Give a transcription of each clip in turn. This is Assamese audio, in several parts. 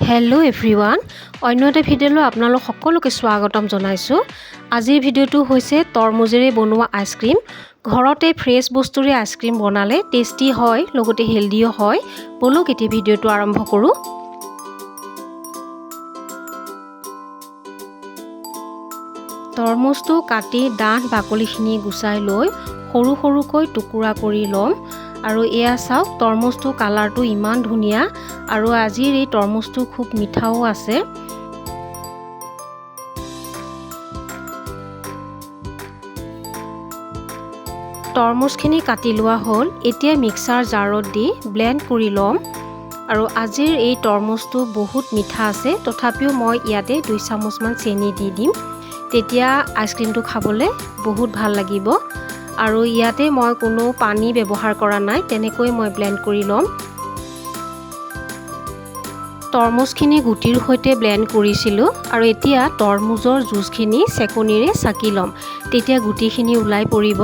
হেল্ল' এভৰিৱান, অন্য এটা ভিডিঅ'লৈ আপোনালোক সকলোকে স্বাগতম জনাইছোঁ। আজিৰ ভিডিঅ'টো হৈছে তৰমুজেৰে বনোৱা আইচক্ৰীম। ঘৰতে ফ্ৰেছ বস্তুৰে আইচক্ৰীম বনালে টেষ্টি হয়, লগতে হেল্ডিও হয়। বলক এতিয়া ভিডিঅ'টো আৰম্ভ কৰোঁ। তৰমুজটো কাটি ডাঠ বাকলিখিনি গুচাই লৈ সৰু সৰুকৈ টুকুৰা কৰি ল'ম। আৰু এয়া চাওক, তৰমুজটো কালাৰটো ইমান ধুনীয়া আৰু আজিৰ এই তৰমুজটো খুব মিঠাও আছে। তৰমুজখিনি কাটি লোৱা হ'ল। এতিয়া মিক্সাৰ জাৰত দি ব্লেণ্ড কৰি ল'ম। আৰু আজিৰ এই তৰমুজটো বহুত মিঠা আছে, তথাপিও মই ইয়াতে 2 চামুচমান চেনি দি দিম। তেতিয়া আইচক্ৰীমটো খাবলৈ বহুত ভাল লাগিব। আৰু ইয়াতে মই কোনো পানী ব্যৱহাৰ কৰা নাই, তেনেকৈ মই ব্লেণ্ড কৰি ল'ম। তৰমুজখিনি গুটিৰ সৈতে ব্লেণ্ড কৰিছিলোঁ আৰু এতিয়া তৰমুজৰ জুচখিনি চেকনিৰে চাকি ল'ম, তেতিয়া গুটিখিনি ওলাই পৰিব।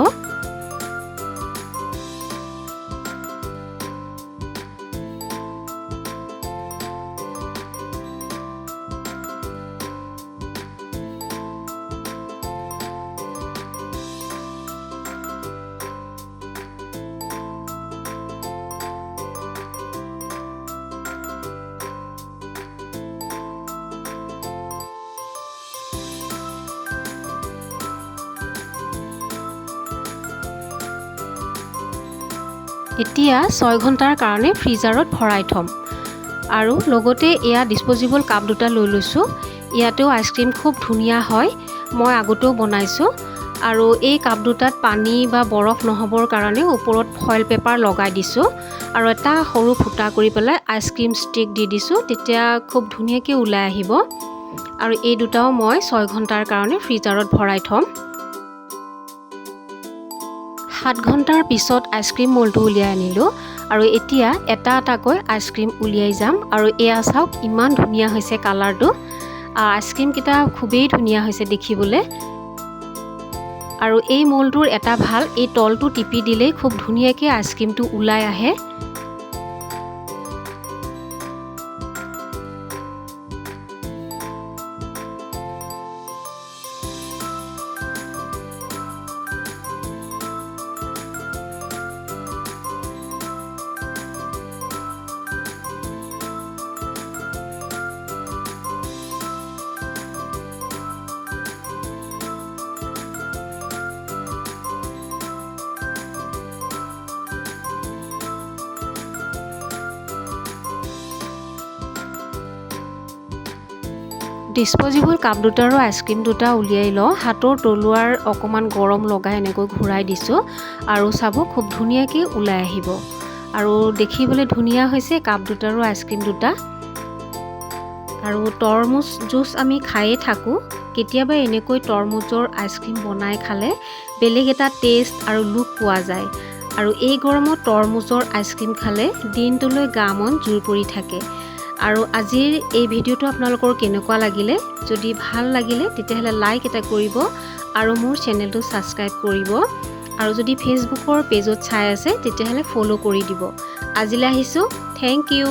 এতিয়া 6 ঘণ্টাৰ কাৰণে ফ্ৰিজাৰত ভৰাই থ'ম। আৰু লগতে এয়া ডিছপ'জিবল কাপ দুটা লৈ লৈছোঁ। ইয়াতেও আইচক্ৰীম খুব ধুনীয়া হয়, মই আগতেও বনাইছোঁ। আৰু এই কাপ দুটাত পানী বা বৰফ নহ'বৰ কাৰণে ওপৰত ফইল পেপাৰ লগাই দিছোঁ। আৰু এটা সৰু ফুটা কৰি পেলাই আইচক্ৰীম ষ্টিক দি দিছোঁ, তেতিয়া খুব ধুনীয়াকৈ ওলাই আহিব। আৰু এই দুটাও মই 6 ঘণ্টাৰ কাৰণে ফ্ৰিজাৰত ভৰাই থ'ম। 7 ঘণ্টাৰ পিছত আইচক্ৰীম মল্ডটো উলিয়াই আনিলোঁ। আৰু এতিয়া এটা এটাকৈ আইচক্ৰীম উলিয়াই যাম। আৰু এয়া চাওক, ইমান ধুনীয়া হৈছে কালাৰটো। আইচক্ৰীমকেইটা খুবেই ধুনীয়া হৈছে দেখিবলৈ। আৰু এই মল্ডটোৰ এটা ভাল, এই তলটো টিপি দিলেই খুব ধুনীয়াকৈ আইচক্ৰীমটো ওলাই আহে। ডিছপ'জিবল কাপ দুটাৰো আইচক্ৰীম দুটা উলিয়াই লওঁ। হাতৰ তলুৱাৰ অকণমান গৰম লগাই এনেকৈ ঘূৰাই দিছোঁ আৰু চাব, খুব ধুনীয়াকৈ ওলাই আহিব। আৰু দেখিবলৈ ধুনীয়া হৈছে কাপ দুটাৰো আইচক্ৰীম দুটা। আৰু তৰমুজ জুচ আমি খায়ে থাকোঁ, কেতিয়াবা এনেকৈ তৰমুজৰ আইচক্ৰীম বনাই খালে বেলেগ এটা টেষ্ট আৰু লুক পোৱা যায়। আৰু এই গৰমত তৰমুজৰ আইচক্ৰীম খালে দিনটোলৈ গা মন জোৰ পৰি থাকে। আৰু আজিৰ এই ভিডিঅ'টো আপোনালোকৰ কেনেকুৱা লাগিলে? যদি ভাল লাগিলে তেতিয়াহ'লে লাইক এটা কৰিব আৰু মোৰ চেনেলটো ছাবস্ক্ৰাইব কৰিব। আৰু যদি ফেচবুকৰ পেজত চাই আছে তেতিয়াহ'লে ফ'ল' কৰি দিব। আজিলৈ আহিছোঁ, থেংক ইউ।